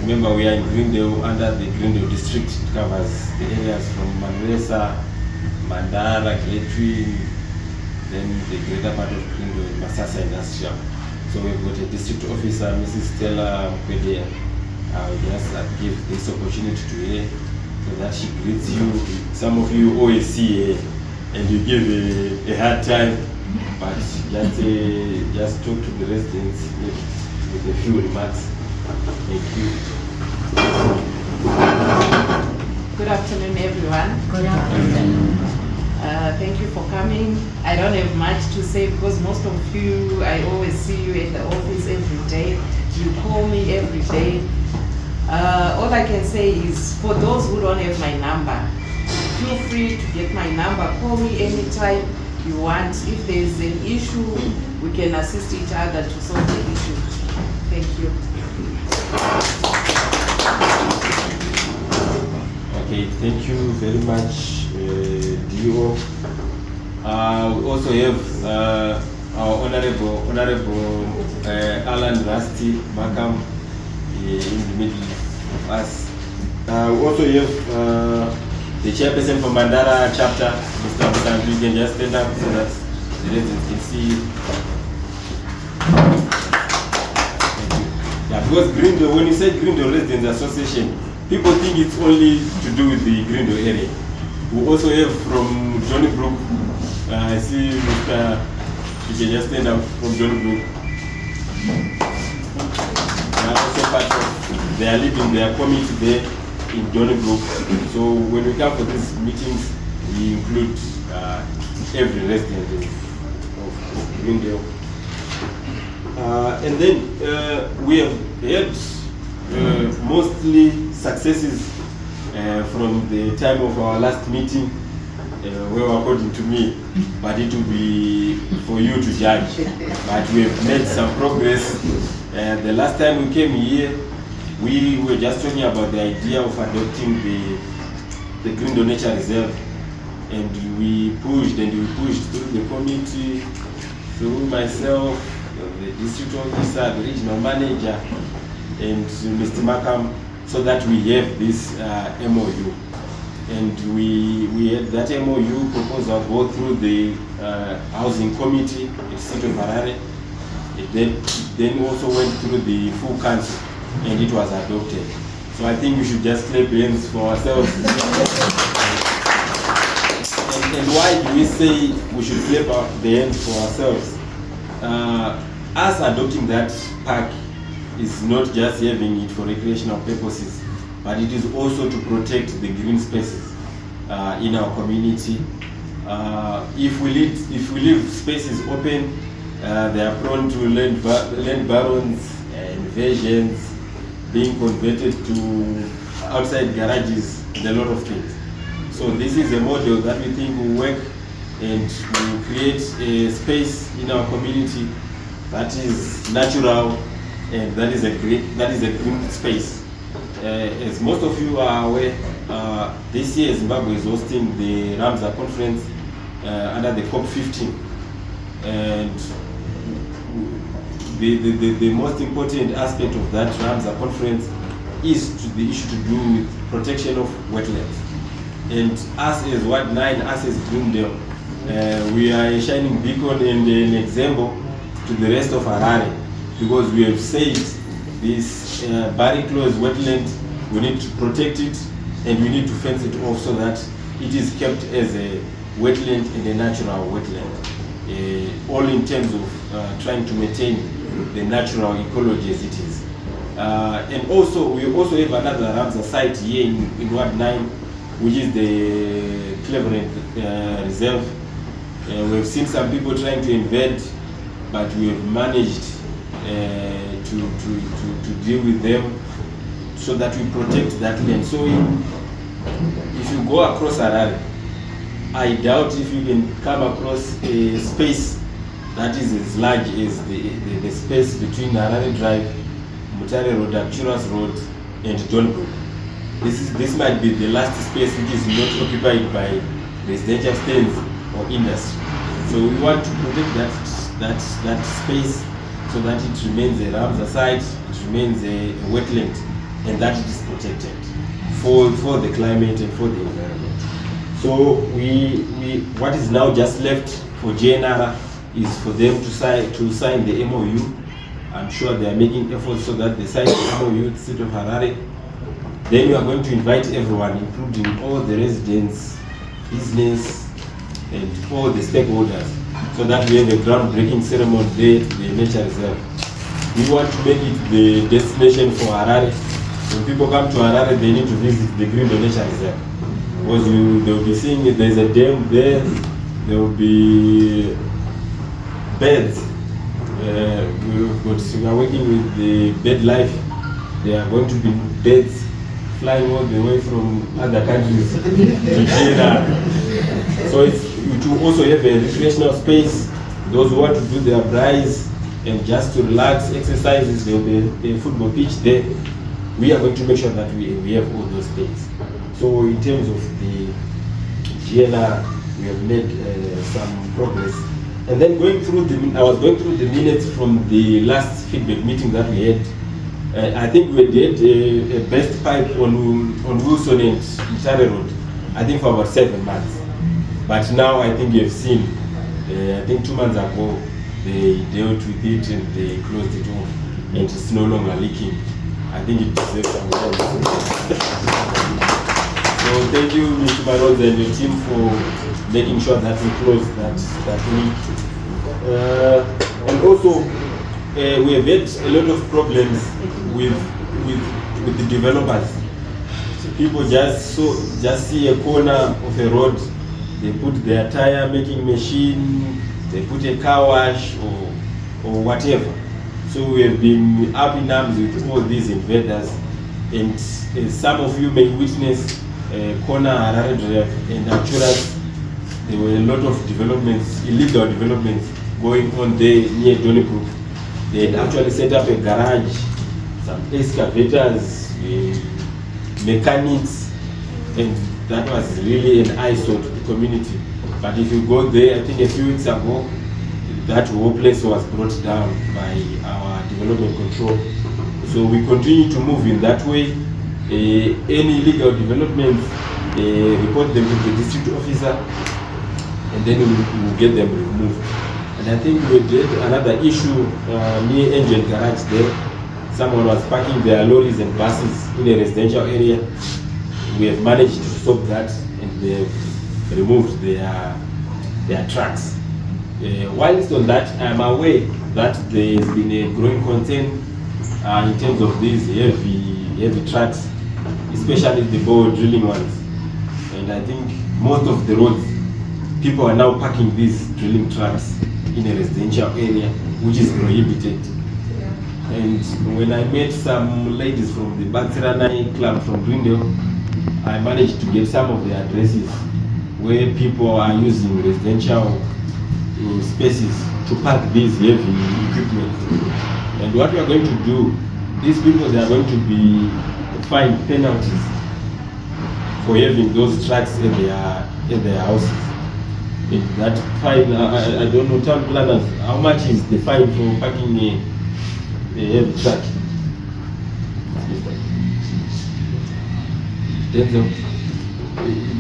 remember we are in Greendale under the Greendale district. It covers the areas from Manresa, Mandara, Gletwin, then the greater part of Greendale, Masasa Industrial. So we've got a district officer, Mrs. Stella Mkwedea. I'll just give this opportunity to her so that she greets you. Some of you always see her and you give a hard time, but just talk to the residents with a few remarks. Thank you. Good afternoon, everyone. Good afternoon. Thank you for coming. I don't have much to say because most of you, I always see you at the office every day. You call me every day. All I can say is, for those who don't have my number, feel free to get my number. Call me anytime you want. If there's an issue, we can assist each other to solve the issue. Thank you. Okay, thank you very much, Dio. We also have our Honorable Alan Rusty Makam in the middle of us. We also have the chairperson for Mandara chapter, Mr. Musan. You can just stand up so that the residents can see you. Yeah, because Greendale, when you say Greendale Residents Association, people think it's only to do with the Greendale area. We also have from Johnny Brook. I see Mr. You can just stand up from Johnny Brook. They are also part of, they are living their community there in Johnny Brook. So when we come for these meetings, we include every resident of Greendale. And then we have had mostly successes from the time of our last meeting, well, according to me, but it will be for you to judge. But we have made some progress. The last time we came here, we were just talking about the idea of adopting the Greendale Nature Reserve, and we pushed through the committee, through myself, the district officer, the regional manager, and Mr. Makam, so that we have this MOU. And we had that MOU proposal go through the housing committee at the city of Harare. It then also went through the full council, and it was adopted. So I think we should just clap hands for ourselves. And why do we say we should clap the hands for ourselves? Us adopting that park is not just having it for recreational purposes, but it is also to protect the green spaces in our community. If we leave spaces open, they are prone to land barons, invasions, being converted to outside garages, and a lot of things. So this is a model that we think will work, and will create a space in our community that is natural, and that is a green space. As most of you are aware, this year Zimbabwe is hosting the Ramsar conference under the COP15, and the most important aspect of that Ramsar conference is the issue to do with protection of wetlands. And us as Ward 9, us as Greendale, we are a shining beacon and an example to the rest of Harare, because we have said this very close wetland, we need to protect it, and we need to fence it off so that it is kept as a wetland and a natural wetland, all in terms of trying to maintain the natural ecology as it is. And also, we also have another Ramsar site here in Ward 9, which is the Cleveland Reserve. We've seen some people trying to invade, but we have managed to deal with them so that we protect that land. So if you go across Harare, I doubt if you can come across a space that is as large as the space between Harare Drive, Mutare Road, Akchuras Road, and John Brook. This might be the last space which is not occupied by residential stands or industry. So we want to protect that space so that it remains a Ramsar site, it remains a wetland, and that it is protected for the climate and for the environment. So what is now just left for GNR is for them to sign the MOU. I'm sure they are making efforts so that they sign the MOU with the city of Harare. Then we are going to invite everyone, including all the residents, business, and all the stakeholders, so that we have a groundbreaking ceremony there at the nature reserve. We want to make it the destination for Harare. When people come to Harare, they need to visit the Greendale Nature Reserve, because they will be seeing there's a dam there, there will be birds. We are working with the bird life. There are going to be birds flying all the way from other countries to China. So it will also have a recreational space. Those who want to do their braais and just to relax, exercises, there will be a football pitch there. We are going to make sure that we have all those things. So in terms of the GNR, we have made some progress. And then I was going through the minutes from the last feedback meeting that we had. I think we did a best pipe on Wilson and Itare Road, I think for about 7 months. But now I think you have seen, I think 2 months ago, they dealt with it and they closed it off, and it's no longer leaking. I think it deserves some time. So thank you, Mr. Barrows and your team, for making sure that we close that leak. And also, we have had a lot of problems with the developers. People just see a corner of a road, they put their tire making machine, they put a car wash or whatever. So we have been up in arms with all these invaders, and some of you may witness corner Harare Drive and Acturas. There were a lot of developments, illegal developments going on there near Donnybrook. They had actually set up a garage, some excavators, mechanics, and that was really an eyesore to the community. But if you go there, I think a few weeks ago, that whole place was brought down by our development control. So we continue to move in that way. Any illegal developments, report them to the district officer, and then we will get them removed. And I think we did another issue near Engine Garage there. Someone was parking their lorries and buses in a residential area. We have managed to stop that, and they've removed their trucks. Whilst on that, I am aware that there has been a growing concern in terms of these heavy trucks, especially the bore drilling ones. And I think most of the roads, people are now parking these drilling trucks in a residential area, which is prohibited. And when I met some ladies from the Batsirana club from Greendale, I managed to get some of the addresses where people are using residential spaces to park these heavy equipment. And what we are going to do, these people, they are going to be fined penalties for having those trucks in their houses. And that fine, I don't know, town planners, how much is the fine for parking a heavy truck?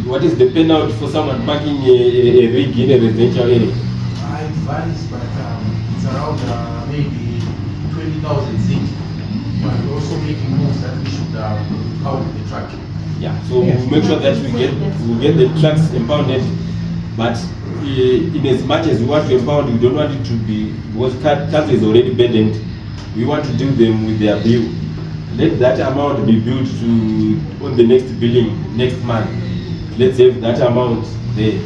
What is the penalty for someone parking a rig in a residential area? It varies, but it's around maybe 20,000 zig. But we're also making moves that we should count the truck. Yeah, so we'll make sure that we get the trucks impounded, but in as much as we want to impound, we don't want it to be, because council is already burdened. We want to deal them with their bill. Let that amount be billed to on the next billing next month. Let's have that amount there.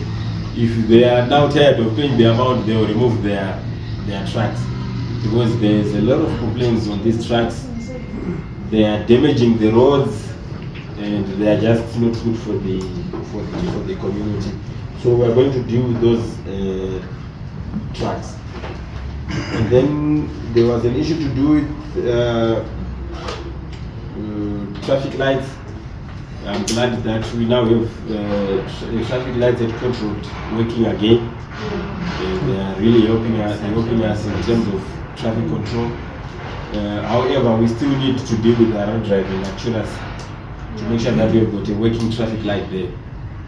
If they are now tired of paying the amount, they will remove their trucks, because there's a lot of complaints on these trucks. They are damaging the roads, and they are just not good for the community. So we are going to deal with those trucks. And then there was an issue to do with traffic lights. I'm glad that we now have traffic lights at Court Road working again. They are really helping us in terms of traffic control. However, we still need to deal with the road driving accuracy to make sure that we have got a working traffic light there.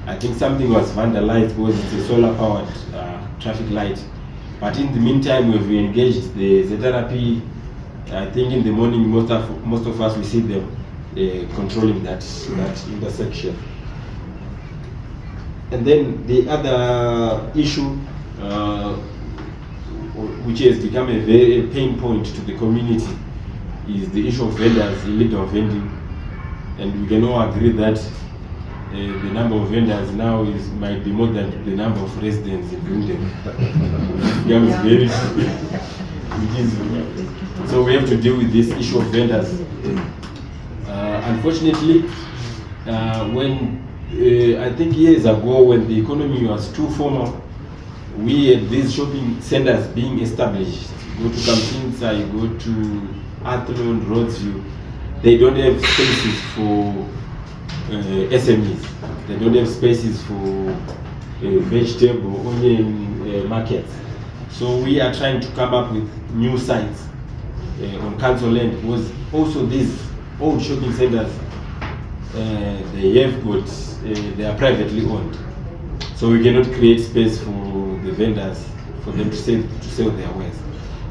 I think something was vandalized because it's a solar powered traffic light. But in the meantime, we've engaged the ZRP. I think in the morning, most of us we see them controlling that intersection. And then the other issue, which has become a very pain point to the community, is the issue of vendors, illegal vending. And we can all agree that the number of vendors now might be more than the number of residents in Greendale. It becomes very so we have to deal with this issue of vendors. Unfortunately, when I think years ago, when the economy was too formal, we had these shopping centers being established. You go to Campinsa, you go to Athlone, Rhodesview, they don't have spaces for SMEs. They don't have spaces for vegetable, onion markets. So we are trying to come up with new sites on council land, because also these old shopping centers, they are privately owned. So we cannot create space for the vendors for them to sell their wares.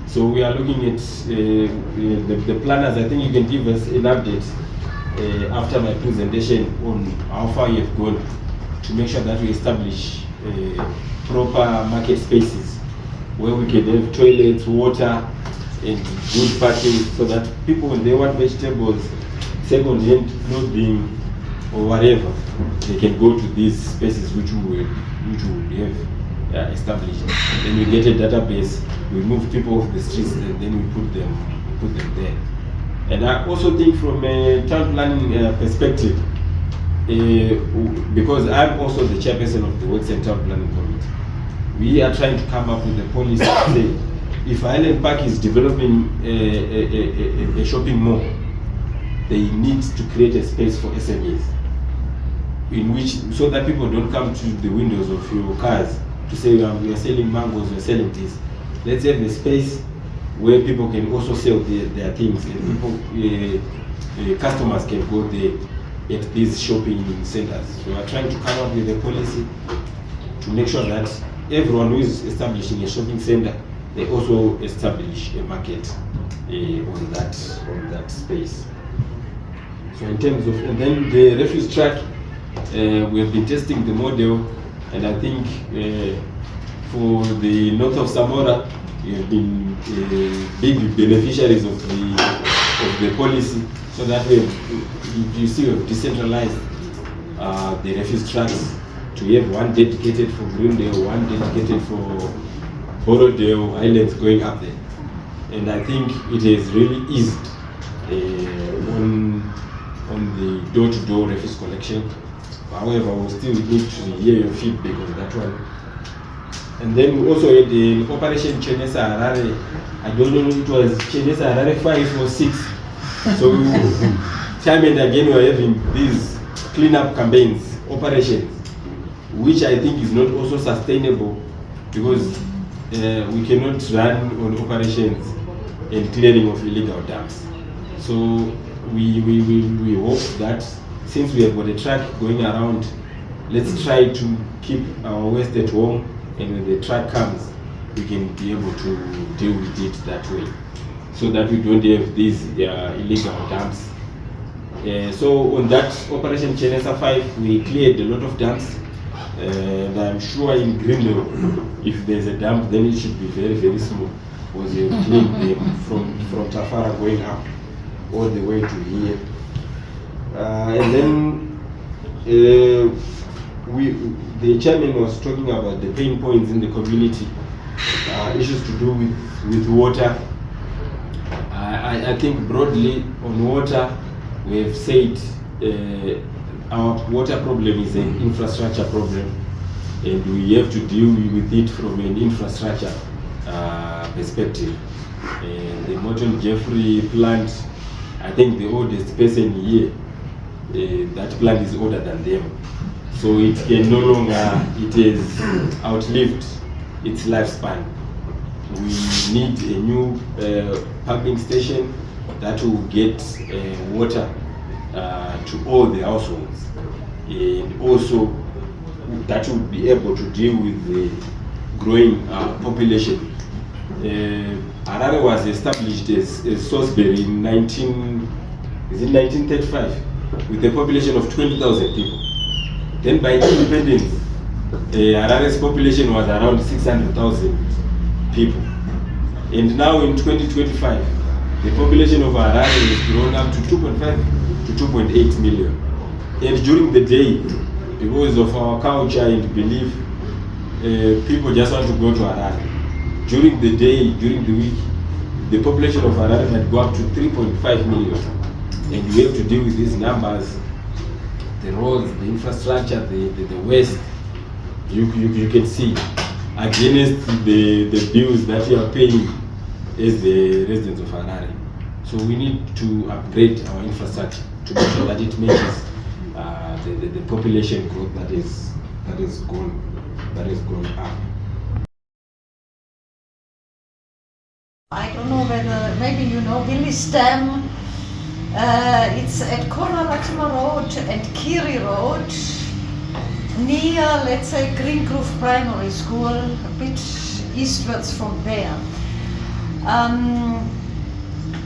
So we are looking at the planners. I think you can give us an update after my presentation on how far you have gone to make sure that we establish proper market spaces where we can have toilets, water, and good parking, so that people, when they want vegetables, second-hand clothing, or whatever, they can go to these spaces which we have established. Then we get a database, we move people off the streets, and then we put them there. And I also think from a town planning perspective, because I'm also the chairperson of the Works and Town Planning Committee, we are trying to come up with a policy to say, if Island Park is developing a shopping mall, they need to create a space for SMEs, in which, so that people don't come to the windows of your cars to say, we are selling mangoes, we are selling this. Let's have a space where people can also sell their things, and people, customers can go there at these shopping centers. So we are trying to come up with a policy to make sure that everyone who is establishing a shopping center, they also establish a market on that space. So in terms of, and then the refuse truck, we have been testing the model, and I think for the north of Samora, we have been big beneficiaries of the policy, so that we have, you see, we have decentralized the refuse trucks to have one dedicated for Greendale, one dedicated for Borodale Islands going up there. And I think it has really eased on the door-to-door refuse collection. However, we still need to hear your feedback on that one. And then we also had the Operation Chenesa Harare. I don't know if it was Chenesa Harare 5 or 6. So time and again we are having these cleanup campaigns, operations, which I think is not also sustainable, because we cannot run on operations and clearing of illegal dumps. So we hope that since we have got a truck going around, let's try to keep our waste at home, and when the truck comes, we can be able to deal with it that way, so that we don't have these illegal dumps. So on that Operation Chenesa 5, we cleared a lot of dumps, and I'm sure in Greendale, if there's a dump, then it should be very, very small, because you cleaned them from Tafara going up all the way to here. And then the chairman was talking about the pain points in the community, issues to do with water. I think broadly on water, we have said our water problem is an infrastructure problem, and we have to deal with it from an infrastructure perspective. The Morton Jeffrey plant, I think the oldest person here, that plant is older than them. So it can no longer, it has outlived its lifespan. We need a new pumping station that will get water to all the households, and also that will be able to deal with the growing population. Harare was established as Salisbury in 1935 with a population of 20,000 people. Then by independence, Harare's population was around 600,000 people. And now in 2025, the population of Harare has grown up to 2.5 to 2.8 million. And during the day, because of our culture and belief, people just want to go to Harare. During the day, during the week, the population of Harare might go up to 3.5 million. And we have to deal with these numbers, the roads, the infrastructure, the waste. You can see against the bills that we are paying as the residents of Harare. So we need to upgrade our infrastructure to make sure that it matches the population growth that is going up. I don't know whether, maybe you know Willistem. It's at Koralatima Road and Kiri Road, near, let's say, Green Grove Primary School, a bit eastwards from there.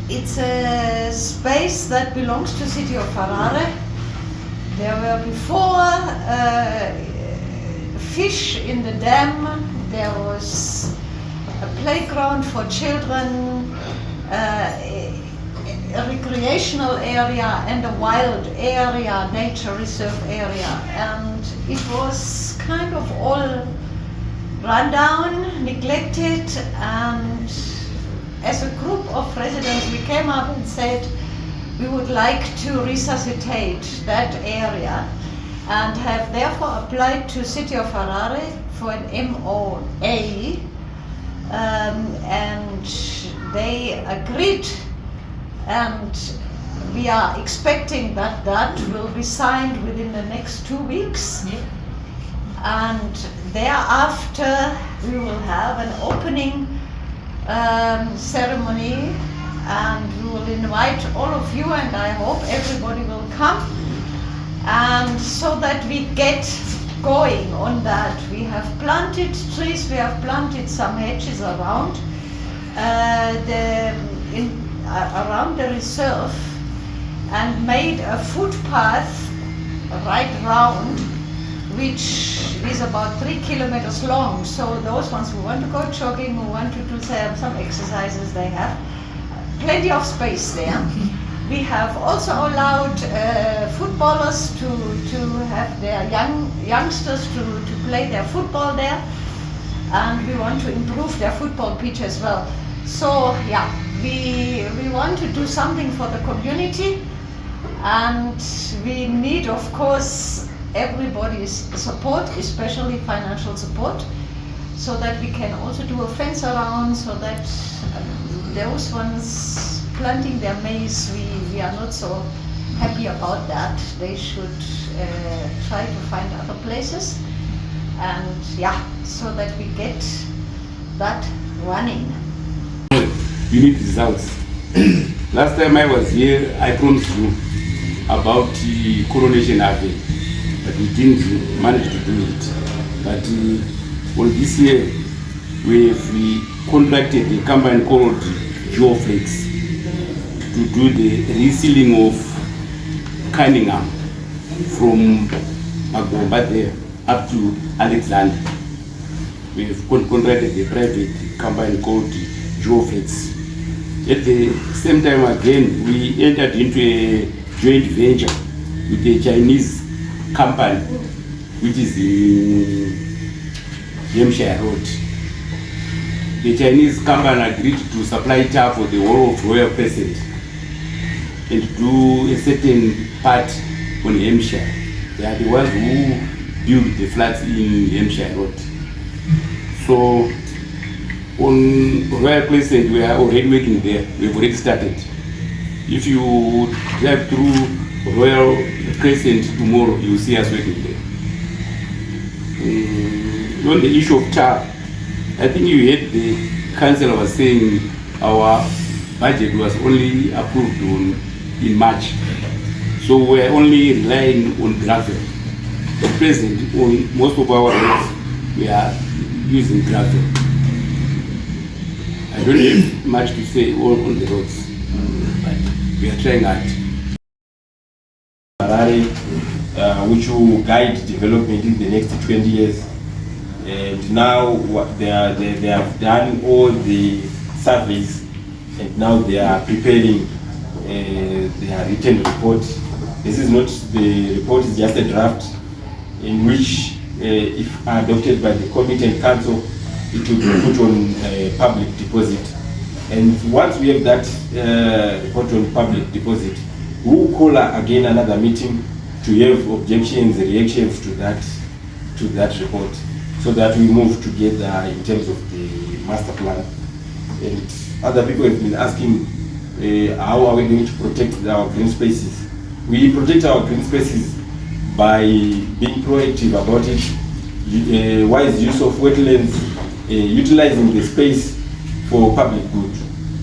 It's a space that belongs to the city of Harare. There were before fish in the dam. There was a playground for children, a recreational area and a wild area, nature reserve area. And it was kind of all run down, neglected, and as a group of residents we came up and said we would like to resuscitate that area and have therefore applied to City of Harare for an MOA, and they agreed, and we are expecting that that will be signed within the next 2 weeks. Yeah. And thereafter we will have an opening ceremony, and we will invite all of you, and I hope everybody will come, and so that we get going on that. We have planted trees, we have planted some hedges around around the reserve, and made a footpath right round, which is about 3 kilometers long. So those ones who want to go jogging, who want to do some exercises, they have plenty of space there. We have also allowed footballers to have their youngsters to play their football there, and we want to improve their football pitch as well. So yeah, we want to do something for the community, and we need, of course, everybody's support, especially financial support, so that we can also do a fence around, so that those ones planting their maize, we are not so happy about that. They should try to find other places, and yeah, so that we get that running. You need results. Last time I was here, I promised you about the coronation Unveil, but we didn't manage to do it. But well, this year we contracted a company called Geoflex to do the resealing of Cunningham from Magomba there up to Alexander. We've contracted a private company called Unveils. At the same time again, we entered into a joint venture with a Chinese company, which is in Hampshire Road. The Chinese company agreed to supply tar for the whole of Royal Crescent and do a certain part on Hampshire. They are the ones who build the flats in Hampshire Road. So on Royal Crescent, we are already working there. We've already started. If you drive through Royal Crescent tomorrow, you will see us working there. On the issue of tar, I think you had the councillor was saying our budget was only approved in March. So we're only relying on gravel. At present, on most of our roads, we are using gravel. I don't have much to say on the roads, but we are trying hard. Harare, which will guide development in the next 20 years. And now they have done all the surveys, and now they are preparing their written report. This is not the report; is just a draft, in which, if adopted by the committee and council, it will be put on public deposit. And once we have that report on public deposit, we will call again another meeting to have objections, reactions to that report, so that we move together in terms of the master plan. And other people have been asking, how are we going to protect our green spaces? We protect our green spaces by being proactive about it, wise use of wetlands, utilizing the space for public good.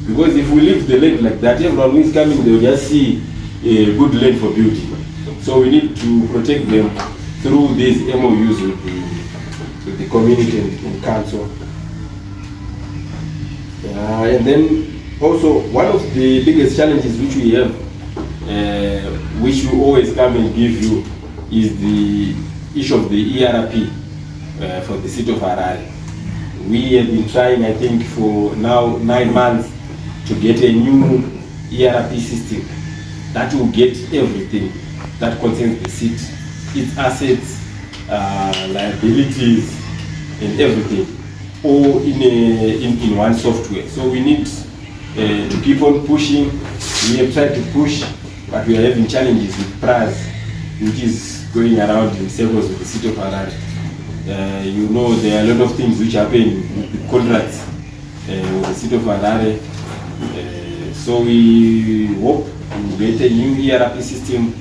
Because if we leave the land like that, everyone who is coming, they will just see a good land for building. So we need to protect them through these MOUs with the community and council. And then also, one of the biggest challenges which we have, which we always come and give you, is the issue of the ERP for the city of Harare. We have been trying, I think, for now 9 months to get a new ERP system that will get everything that concerns the city, its assets, liabilities, and everything, all in one software. So we need to keep on pushing. We have tried to push, but we are having challenges with price, which is going around in circles with the city of Harare. You know, there are a lot of things which happen with contracts with the city of Harare. So we hope to get a new ERP system.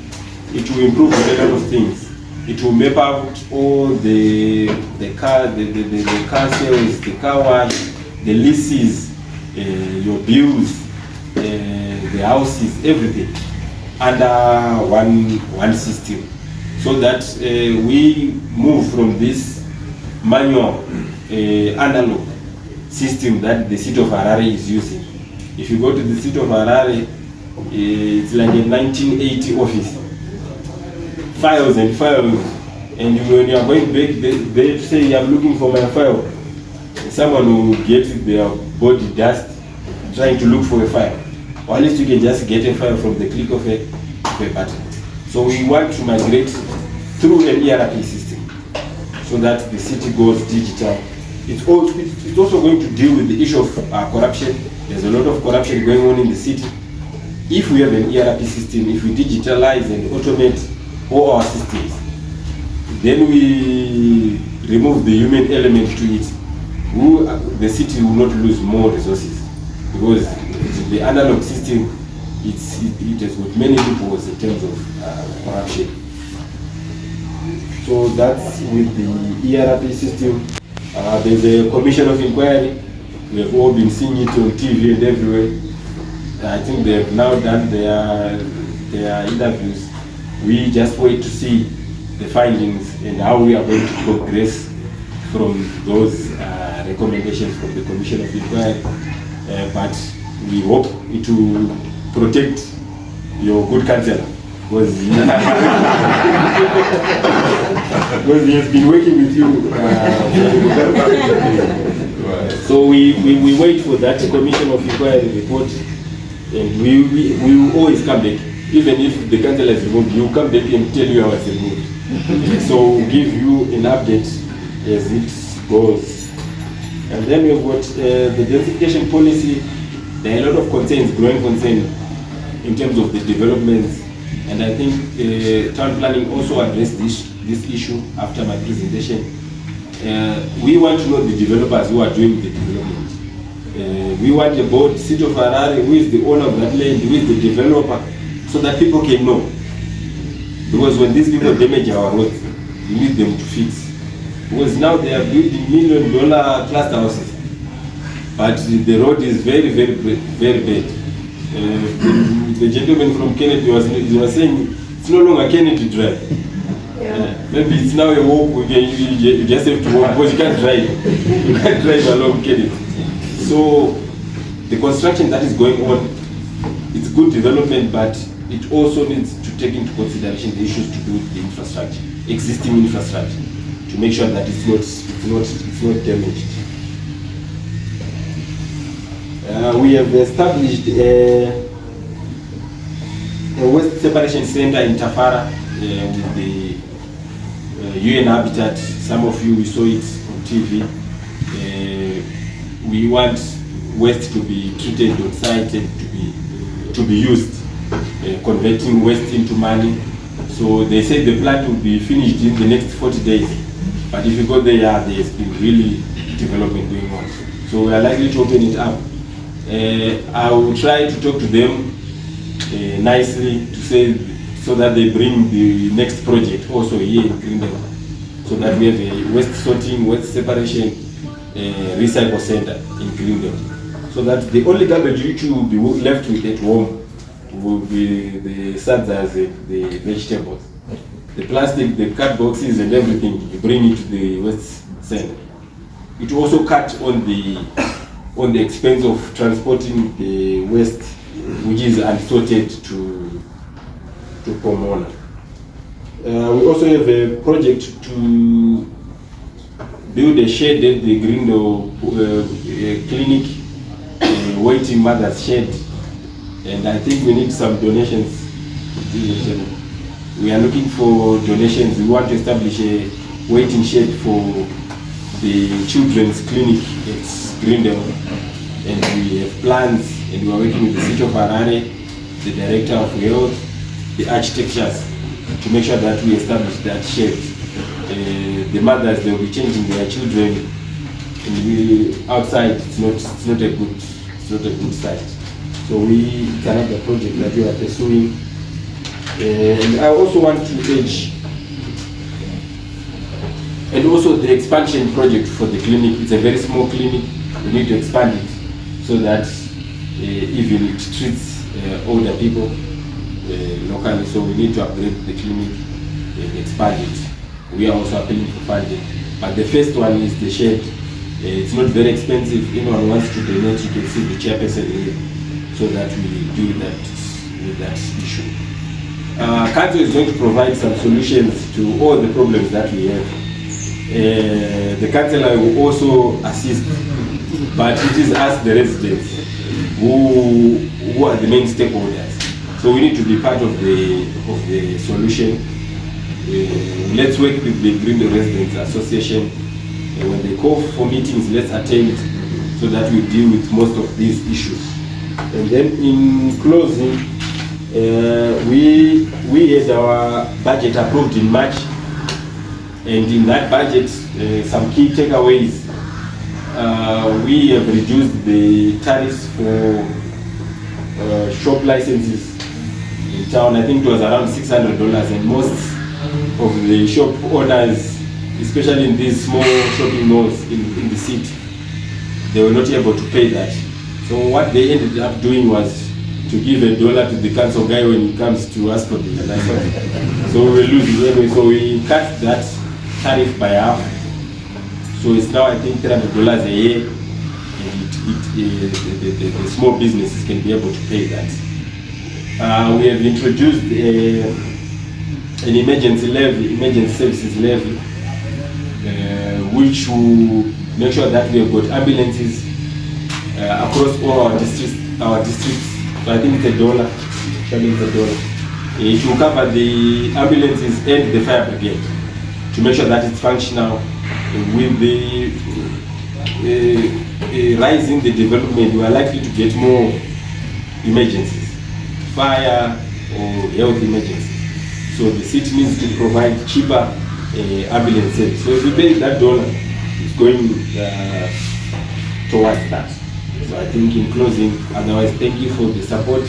It will improve a lot of things. It will map out all the car sales, the car wash, the leases, your bills, the houses, everything under one system, so that we move from this manual analog system that the city of Harare is using. If you go to the city of Harare, it's like a 1980 office. Files and files, and when you are going back, they say, I'm looking for my file. Someone will get their body dust trying to look for a file. Or at least you can just get a file from the click of a button. So we want to migrate through an ERP system so that the city goes digital. It's also going to deal with the issue of corruption. There's a lot of corruption going on in the city. If we have an ERP system, if we digitalize and automate all our systems, then we remove the human element to it, the city will not lose more resources, because the analog system, it has got many loopholes in terms of corruption. So that's with the ERP system. There's a commission of inquiry. We have all been seeing it on TV and everywhere. I think they have now done their interviews. We just wait to see the findings and how we are going to progress from those recommendations from the Commission of Inquiry. But we hope it will protect your good councillor, because he has been working with you. So we wait for that Commission of Inquiry report, and we will always come back. Even if the councillor is removed, you come back and tell you how it's removed. So we'll give you an update as it goes. And then we've got the densification policy. There are a lot of concerns, growing concern in terms of the developments. And I think town planning also addressed this issue after my presentation. We want to know the developers who are doing the development. We want the board, City of Harare, who is the owner of that land, who is the developer, so that people can know. Because when these people damage our roads, we need them to fix. Because now they are building $1 million cluster houses. but the road is very, very, very bad. The gentleman from Kennedy was saying it's no longer Kennedy Drive. Maybe it's now a walk. You just have to walk because you can't drive. You can't drive along Kennedy. So the construction that is going on, it's good development, but it also needs to take into consideration the issues to do with the infrastructure, existing infrastructure, to make sure that it's not damaged. We have established a waste separation center in Tafara with the UN Habitat. Some of you saw it on TV. We want waste to be treated on site and to be used, converting waste into money. So they say the plant will be finished in the next 40 days. But if you go there, there's been really development going on. So we are likely to open it up. I will try to talk to them nicely to say so that they bring the next project also here in Greendale, so that we have a waste sorting, waste separation, recycle center in Greendale, so that the only garbage which you will be left with at home will be the suds, the vegetables, the plastic, the cut boxes and everything. You bring it to the waste center. It also cut on the expense of transporting the waste, which is unsorted to Pomona. We also have a project to build a shed at the Greendale clinic, waiting mother's shed, and I think we need some donations. We are looking for donations. We want to establish a waiting shed for the children's clinic at Greendale, and we have plans, and we are working with the city of Harare, the director of health, the architectures, to make sure that we establish that shed. The mothers, they will be changing their children, and outside it's not a good site. So it's another project that we are pursuing. And I also want to urge, and also the expansion project for the clinic. It's a very small clinic. We need to expand it so that even it treats older people locally. So we need to upgrade the clinic and expand it. We are also appealing for funding. But the first one is the shed. It's not very expensive. Anyone wants to donate, you can see the chairperson here, so that we deal with that issue. Council is going to provide some solutions to all the problems that we have. The councillor will also assist, but it is us, the residents, who are the main stakeholders. So we need to be part of the solution. Let's work with the Greendale Residents Association. When they call for meetings, let's attend so that we deal with most of these issues. And then in closing, we had our budget approved in March, and in that budget, some key takeaways. We have reduced the tariffs for shop licenses in town. I think it was around $600, and most of the shop owners, especially in these small shopping malls in the city, they were not able to pay that. So what they ended up doing was to give $1 to the council guy when he comes to ask for the license. So we lose anyway. So we cut that tariff by half. So it's now, I think, $300 a year, and the small businesses can be able to pay that. We have introduced an emergency services levy, which will make sure that we have got ambulances across all our districts. So I think it's $1. It will cover the ambulances and the fire brigade to make sure that it's functional. With the rise in the development, we are likely to get more emergencies, fire or health emergencies. So the city needs to provide cheaper ambulance service. So if you pay that $1, it's going towards that. So I think in closing, otherwise, thank you for the support.